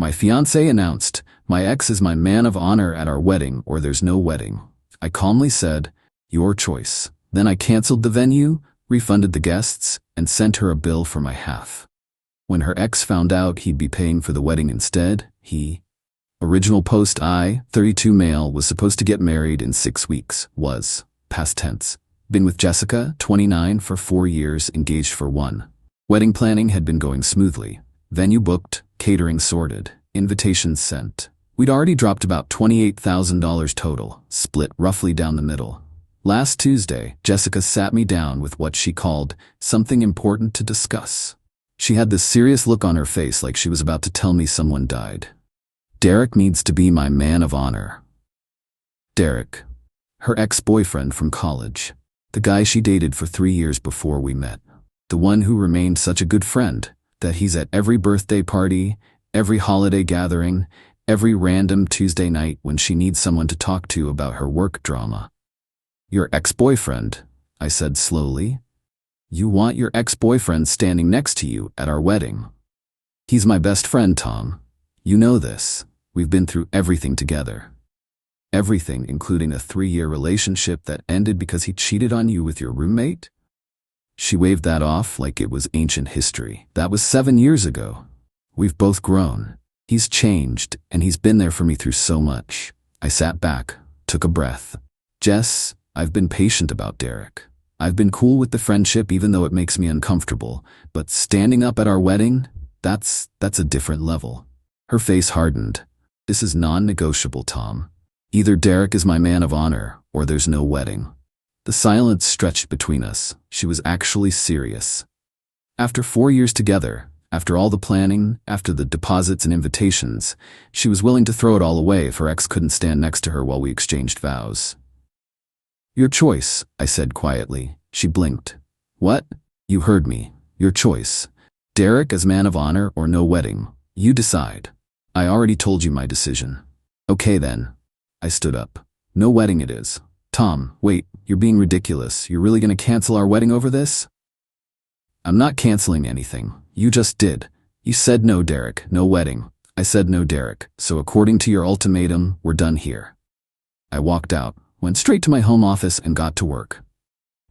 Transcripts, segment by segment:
My fiancé announced, "My ex is my man of honor at our wedding or there's no wedding." I calmly said, "Your choice." Then I canceled the venue, refunded the guests, and sent her a bill for my half. When her ex found out he'd be paying for the wedding instead, Original post: I, 32 male, was supposed to get married in 6 weeks, was, past tense. Been with Jessica, 29, for 4 years, engaged for 1. Wedding planning had been going smoothly. Venue booked, catering sorted, invitations sent. We'd already dropped about $28,000 total, split roughly down the middle. Last Tuesday, Jessica sat me down with what she called something important to discuss. She had this serious look on her face like she was about to tell me someone died. "Derek needs to be my man of honor." Derek. Her ex-boyfriend from college. The guy she dated for 3 years before we met. The one who remained such a good friend that he's at every birthday party, every holiday gathering, every random Tuesday night when she needs someone to talk to about her work drama. "Your ex-boyfriend," I said slowly. "You want your ex-boyfriend standing next to you at our wedding?" "He's my best friend, Tom. You know this. We've been through everything together. Everything, including a 3-year relationship that ended because he cheated on you with your roommate." She waved that off like it was ancient history. "That was 7 years ago. We've both grown. He's changed, and he's been there for me through so much." I sat back, took a breath. "Jess, I've been patient about Derek. I've been cool with the friendship even though it makes me uncomfortable, but standing up at our wedding, that's a different level." Her face hardened. "This is non-negotiable, Tom. Either Derek is my man of honor, or there's no wedding." The silence stretched between us. She was actually serious. After 4 years together, after all the planning, after the deposits and invitations, she was willing to throw it all away if her ex couldn't stand next to her while we exchanged vows. "Your choice," I said quietly. She blinked. "What?" "You heard me. Your choice. Derek as man of honor or no wedding. You decide." "I already told you my decision." "Okay then." I stood up. "No wedding it is." "Tom, wait, you're being ridiculous. You're really gonna cancel our wedding over this?" "I'm not canceling anything. You just did. You said no, Derek, no wedding." I said no, Derek, so according to your ultimatum, we're done here. I walked out, went straight to my home office and got to work.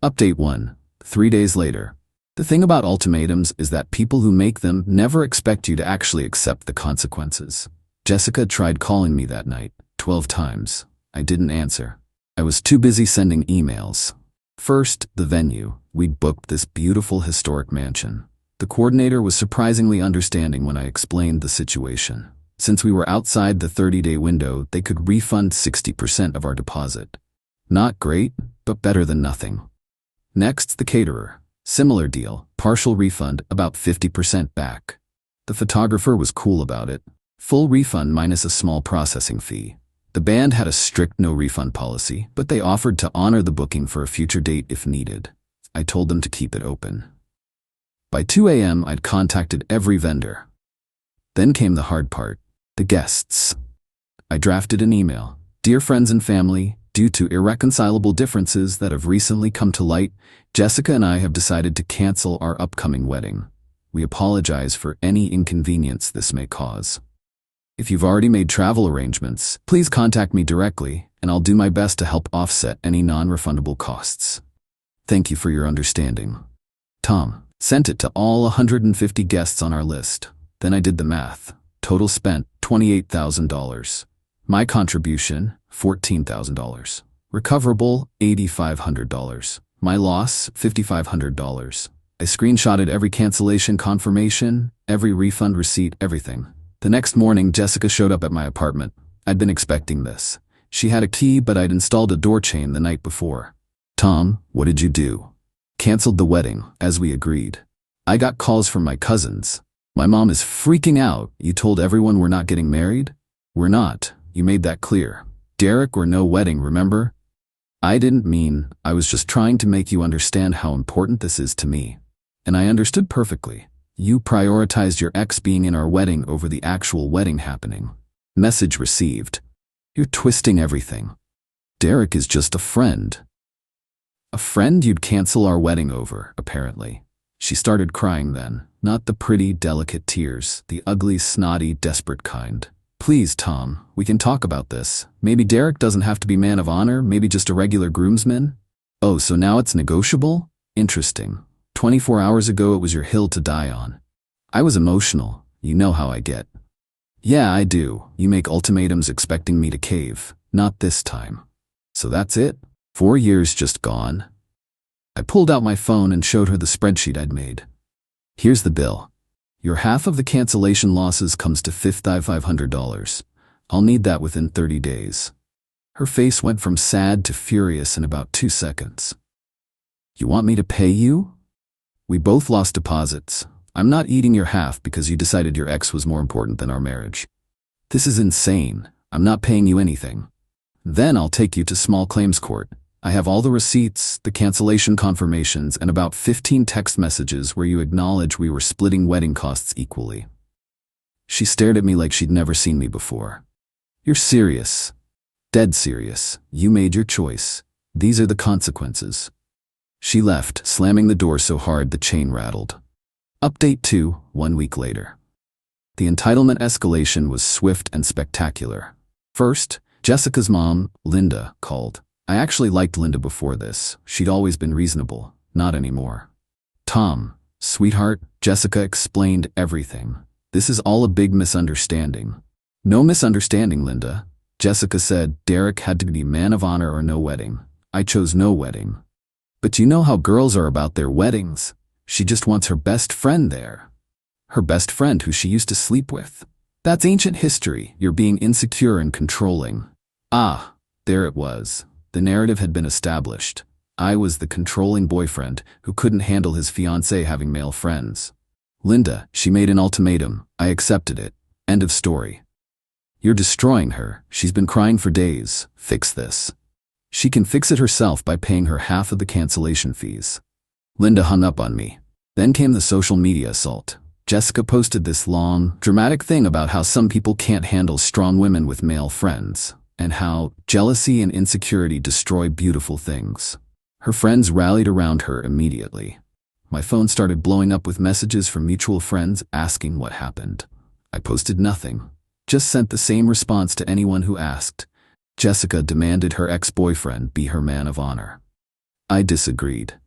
Update 1. 3 days later. The thing about ultimatums is that people who make them never expect you to actually accept the consequences. Jessica tried calling me that night, 12 times. I didn't answer. I was too busy sending emails. First, the venue. We'd booked this beautiful historic mansion. The coordinator was surprisingly understanding when I explained the situation. Since we were outside the 30-day window, they could refund 60% of our deposit. Not great, but better than nothing. Next, the caterer. Similar deal, partial refund, about 50% back. The photographer was cool about it. Full refund minus a small processing fee. The band had a strict no-refund policy, but they offered to honor the booking for a future date if needed. I told them to keep it open. By 2 a.m., I'd contacted every vendor. Then came the hard part, the guests. I drafted an email. "Dear friends and family, due to irreconcilable differences that have recently come to light, Jessica and I have decided to cancel our upcoming wedding. We apologize for any inconvenience this may cause. If you've already made travel arrangements, please contact me directly, and I'll do my best to help offset any non-refundable costs. Thank you for your understanding. Tom." Sent it to all 150 guests on our list. Then I did the math. Total spent, $28,000. My contribution, $14,000. Recoverable, $8,500. My loss, $5,500. I screenshotted every cancellation confirmation, every refund receipt, everything. The next morning, Jessica showed up at my apartment. I'd been expecting this. She had a key, but I'd installed a door chain the night before. "Tom, what did you do?" "Canceled the wedding, as we agreed." "I got calls from my cousins. My mom is freaking out. You told everyone we're not getting married?" "We're not. You made that clear. Derek or no wedding, remember?" "I didn't mean, I was just trying to make you understand how important this is to me." And I understood perfectly. You prioritized your ex being in our wedding over the actual wedding happening. Message received. You're twisting everything. Derek is just a friend. A friend you'd cancel our wedding over, apparently. She started crying then. Not the pretty, delicate tears, the ugly, snotty, desperate kind. Please, Tom, we can talk about this. Maybe Derek doesn't have to be man of honor, maybe just a regular groomsman? Oh, so now it's negotiable? Interesting. 24 hours ago it was your hill to die on. I was emotional. You know how I get. Yeah, I do. You make ultimatums expecting me to cave. Not this time. So that's it? 4 years just gone? I pulled out my phone and showed her the spreadsheet I'd made. Here's the bill. Your half of the cancellation losses comes to $5,500. I'll need that within 30 days. Her face went from sad to furious in about 2 seconds. You want me to pay you? We both lost deposits. I'm not eating your half because you decided your ex was more important than our marriage. This is insane. I'm not paying you anything. Then I'll take you to small claims court. I have all the receipts, the cancellation confirmations, and about 15 text messages where you acknowledge we were splitting wedding costs equally. She stared at me like she'd never seen me before. You're serious. Dead serious. You made your choice. These are the consequences. She left, slamming the door so hard the chain rattled. Update 2, 1 week later. The entitlement escalation was swift and spectacular. First, Jessica's mom, Linda, called. I actually liked Linda before this. She'd always been reasonable. Not anymore. Tom, sweetheart, Jessica explained everything. This is all a big misunderstanding. No misunderstanding, Linda. Jessica said Derek had to be man of honor or no wedding. I chose no wedding. But you know how girls are about their weddings. She just wants her best friend there. Her best friend who she used to sleep with. That's ancient history. You're being insecure and controlling. Ah, there it was. The narrative had been established. I was the controlling boyfriend who couldn't handle his fiancée having male friends. Linda, she made an ultimatum. I accepted it. End of story. You're destroying her. She's been crying for days. Fix this. She can fix it herself by paying her half of the cancellation fees. Linda hung up on me. Then came the social media assault. Jessica posted this long, dramatic thing about how some people can't handle strong women with male friends, and how jealousy and insecurity destroy beautiful things. Her friends rallied around her immediately. My phone started blowing up with messages from mutual friends asking what happened. I posted nothing, just sent the same response to anyone who asked. Jessica demanded her ex-boyfriend be her man of honor. I disagreed.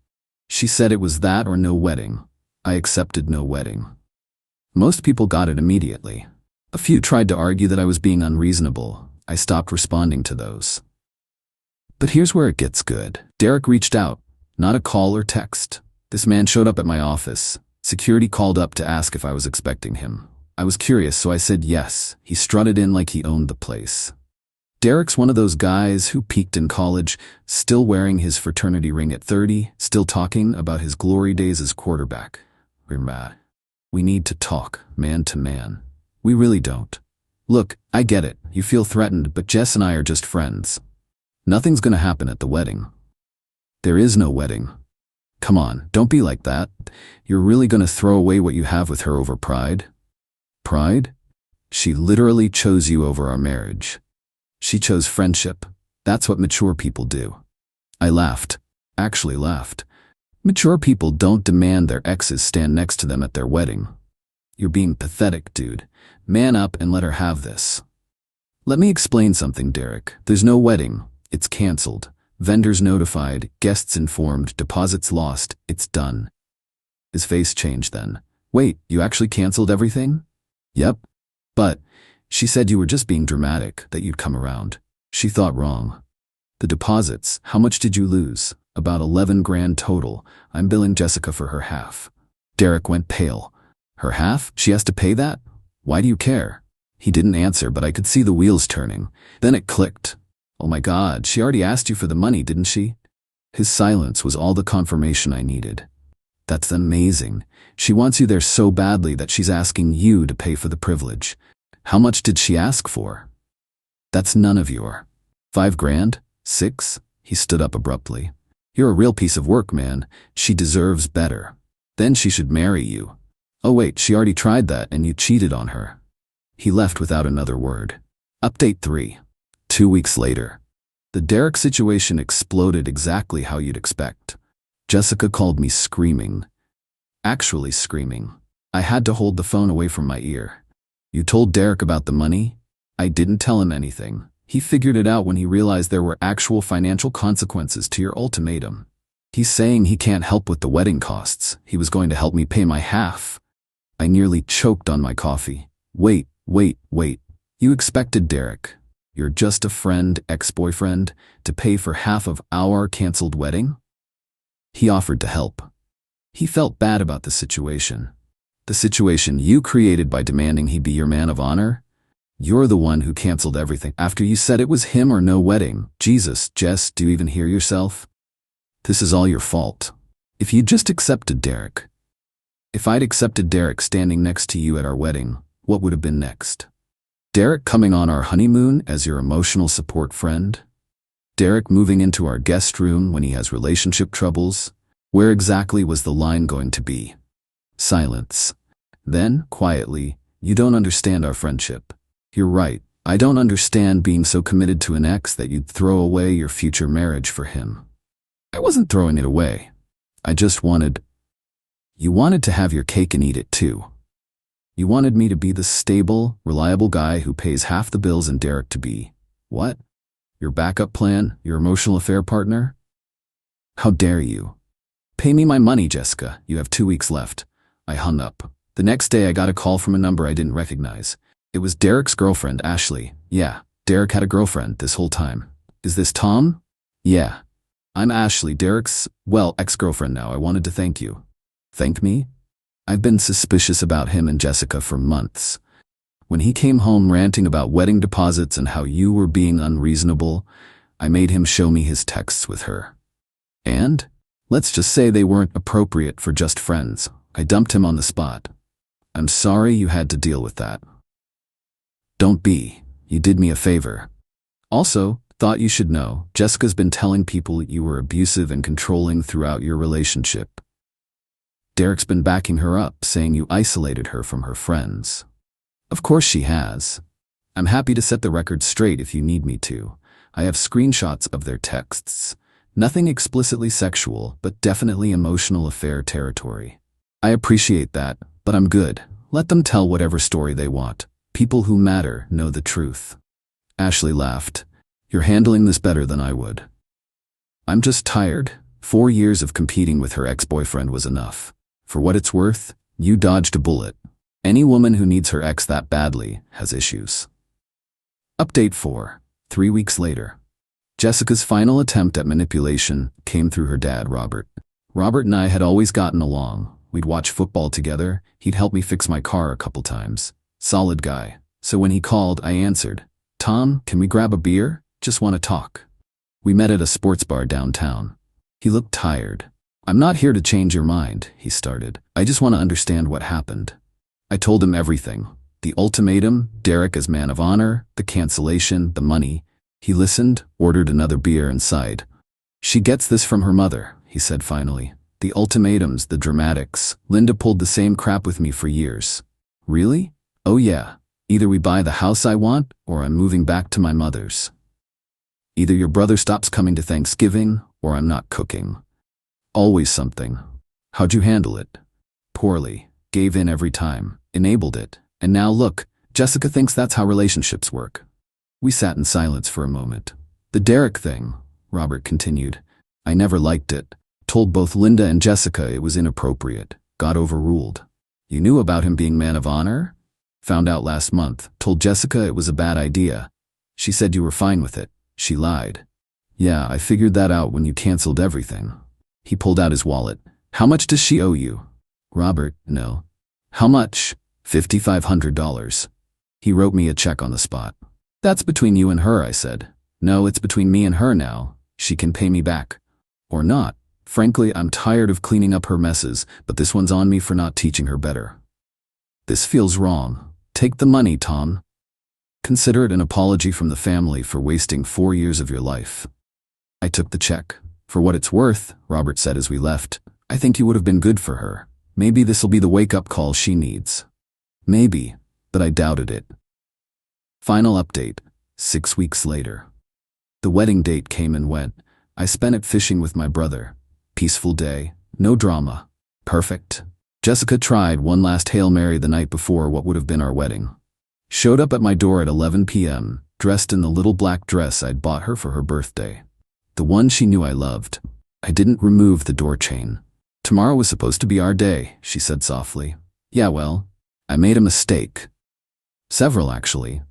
She said it was that or no wedding. I accepted no wedding. Most people got it immediately. A few tried to argue that I was being unreasonable. I stopped responding to those. But here's where it gets good. Derek reached out, not a call or text. This man showed up at my office. Security called up to ask if I was expecting him. I was curious, so I said yes. He strutted in like he owned the place. Derek's one of those guys who peaked in college, still wearing his fraternity ring at 30, still talking about his glory days as quarterback. We're mad. We need to talk, man to man. We really don't. Look, I get it. You feel threatened, but Jess and I are just friends. Nothing's gonna happen at the wedding. There is no wedding. Come on, don't be like that. You're really gonna throw away what you have with her over pride? Pride? She literally chose you over our marriage. She chose friendship. That's what mature people do. I laughed. Actually laughed. Mature people don't demand their exes stand next to them at their wedding. You're being pathetic, dude. Man up and let her have this. Let me explain something, Derek. There's no wedding. It's canceled. Vendors notified, guests informed, deposits lost. It's done. His face changed then. Wait, you actually canceled everything? Yep. But she said you were just being dramatic, that you'd come around. She thought wrong. The deposits, how much did you lose? About 11 grand total. I'm billing Jessica for her half. Derek went pale. Her half? She has to pay that? Why do you care? He didn't answer, but I could see the wheels turning. Then it clicked. Oh my God, she already asked you for the money, didn't she? His silence was all the confirmation I needed. That's amazing. She wants you there so badly that she's asking you to pay for the privilege. How much did she ask for? That's none of your. 5 grand? 6? He stood up abruptly. You're a real piece of work, man. She deserves better. Then she should marry you. Oh wait, she already tried that and you cheated on her. He left without another word. Update 3. 2 weeks later. The Derek situation exploded exactly how you'd expect. Jessica called me screaming. Actually screaming. I had to hold the phone away from my ear. You told Derek about the money? I didn't tell him anything. He figured it out when he realized there were actual financial consequences to your ultimatum. He's saying he can't help with the wedding costs. He was going to help me pay my half. I nearly choked on my coffee. Wait. You expected Derek, you're just a friend, ex-boyfriend, to pay for half of our canceled wedding? He offered to help. He felt bad about the situation. The situation you created by demanding he be your man of honor? You're the one who canceled everything after you said it was him or no wedding. Jesus, Jess, do you even hear yourself? This is all your fault. If you just accepted Derek. If I'd accepted Derek standing next to you at our wedding, what would have been next? Derek coming on our honeymoon as your emotional support friend? Derek moving into our guest room when he has relationship troubles? Where exactly was the line going to be? Silence. Then, quietly, you don't understand our friendship. You're right. I don't understand being so committed to an ex that you'd throw away your future marriage for him. I wasn't throwing it away. I just wanted... You wanted to have your cake and eat it too. You wanted me to be the stable, reliable guy who pays half the bills and Derek to be... What? Your backup plan? Your emotional affair partner? How dare you? Pay me my money, Jessica. You have 2 weeks left. I hung up. The next day I got a call from a number I didn't recognize. It was Derek's girlfriend, Ashley. Yeah, Derek had a girlfriend this whole time. Is this Tom? Yeah. I'm Ashley, Derek's, ex-girlfriend now. I wanted to thank you. Thank me? I've been suspicious about him and Jessica for months. When he came home ranting about wedding deposits and how you were being unreasonable, I made him show me his texts with her. And? Let's just say they weren't appropriate for just friends. I dumped him on the spot. I'm sorry you had to deal with that. Don't be. You did me a favor. Also, thought you should know, Jessica's been telling people you were abusive and controlling throughout your relationship. Derek's been backing her up, saying you isolated her from her friends. Of course she has. I'm happy to set the record straight if you need me to. I have screenshots of their texts. Nothing explicitly sexual, but definitely emotional affair territory. I appreciate that, but I'm good. Let them tell whatever story they want. People who matter know the truth. Ashley laughed. You're handling this better than I would. I'm just tired. 4 years of competing with her ex-boyfriend was enough. For what it's worth, you dodged a bullet. Any woman who needs her ex that badly has issues. Update 4. 3 weeks later. Jessica's final attempt at manipulation came through her dad, Robert. Robert and I had always gotten along. We'd watch football together. He'd help me fix my car a couple times. Solid guy. So when he called, I answered. Tom, can we grab a beer? Just want to talk. We met at a sports bar downtown. He looked tired. I'm not here to change your mind, he started. I just want to understand what happened. I told him everything. The ultimatum, Derek as man of honor, the cancellation, the money. He listened, ordered another beer and sighed. She gets this from her mother, he said finally. The ultimatums, the dramatics. Linda pulled the same crap with me for years. Really? Oh yeah. Either we buy the house I want, or I'm moving back to my mother's. Either your brother stops coming to Thanksgiving, or I'm not cooking. Always something. How'd you handle it? Poorly. Gave in every time. Enabled it. And now look, Jessica thinks that's how relationships work. We sat in silence for a moment. The Derek thing, Robert continued. I never liked it. Told both Linda and Jessica it was inappropriate. Got overruled. You knew about him being man of honor? Found out last month. Told Jessica it was a bad idea. She said you were fine with it. She lied. Yeah, I figured that out when you canceled everything. He pulled out his wallet. How much does she owe you? Robert, no. How much? $5,500. He wrote me a check on the spot. That's between you and her, I said. No, it's between me and her now. She can pay me back. Or not. Frankly, I'm tired of cleaning up her messes, but this one's on me for not teaching her better. This feels wrong. Take the money, Tom. Consider it an apology from the family for wasting 4 years of your life. I took the check. For what it's worth, Robert said as we left, I think you would have been good for her. Maybe this'll be the wake-up call she needs. Maybe, but I doubted it. Final update, 6 weeks later. The wedding date came and went. I spent it fishing with my brother. Peaceful day, no drama. Perfect. Jessica tried one last Hail Mary the night before what would have been our wedding. Showed up at my door at 11 p.m., dressed in the little black dress I'd bought her for her birthday. The one she knew I loved. I didn't remove the door chain. Tomorrow was supposed to be our day, she said softly. Yeah, well, I made a mistake. Several, actually.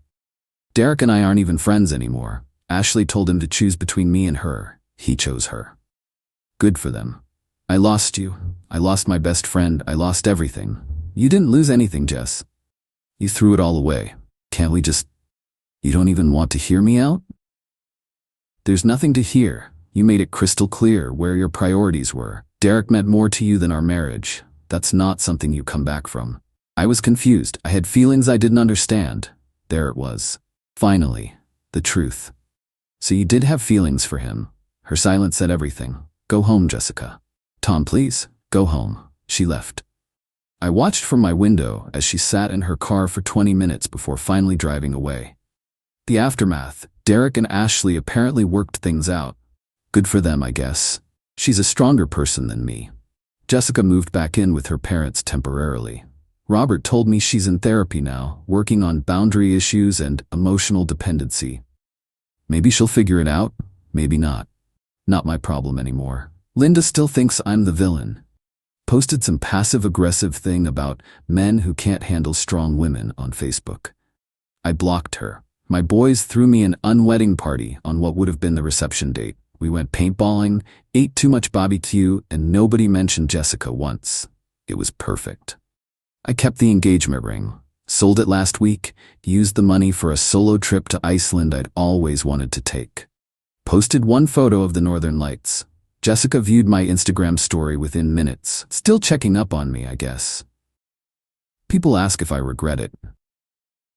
Derek and I aren't even friends anymore. Ashley told him to choose between me and her. He chose her. Good for them. I lost you. I lost my best friend. I lost everything. You didn't lose anything, Jess. You threw it all away. Can't we just... You don't even want to hear me out? There's nothing to hear. You made it crystal clear where your priorities were. Derek meant more to you than our marriage. That's not something you come back from. I was confused. I had feelings I didn't understand. There it was. Finally, the truth. So you did have feelings for him. Her silence said everything. Go home, Jessica. Tom, please, go home. She left. I watched from my window as she sat in her car for 20 minutes before finally driving away. The aftermath. Derek and Ashley apparently worked things out. Good for them, I guess. She's a stronger person than me. Jessica moved back in with her parents temporarily. Robert told me she's in therapy now, working on boundary issues and emotional dependency. Maybe she'll figure it out, maybe not. Not my problem anymore. Linda still thinks I'm the villain. Posted some passive-aggressive thing about men who can't handle strong women on Facebook. I blocked her. My boys threw me an unwedding party on what would have been the reception date. We went paintballing, ate too much barbecue, and nobody mentioned Jessica once. It was perfect. I kept the engagement ring, sold it last week, used the money for a solo trip to Iceland I'd always wanted to take. Posted one photo of the Northern Lights. Jessica viewed my Instagram story within minutes, still checking up on me, I guess. People ask if I regret it.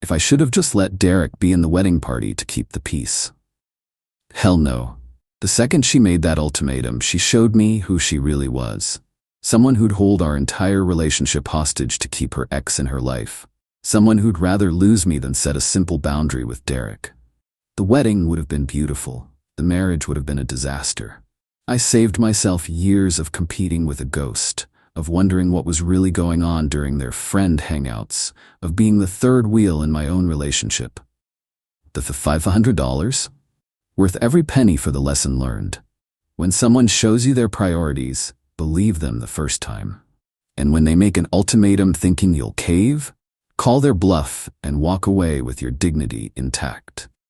If I should have just let Derek be in the wedding party to keep the peace. Hell no. The second she made that ultimatum, she showed me who she really was. Someone who'd hold our entire relationship hostage to keep her ex in her life. Someone who'd rather lose me than set a simple boundary with Derek. The wedding would have been beautiful. The marriage would have been a disaster. I saved myself years of competing with a ghost, of wondering what was really going on during their friend hangouts, of being the third wheel in my own relationship. The $500? Worth every penny for the lesson learned. When someone shows you their priorities, believe them the first time. And when they make an ultimatum thinking you'll cave, call their bluff and walk away with your dignity intact.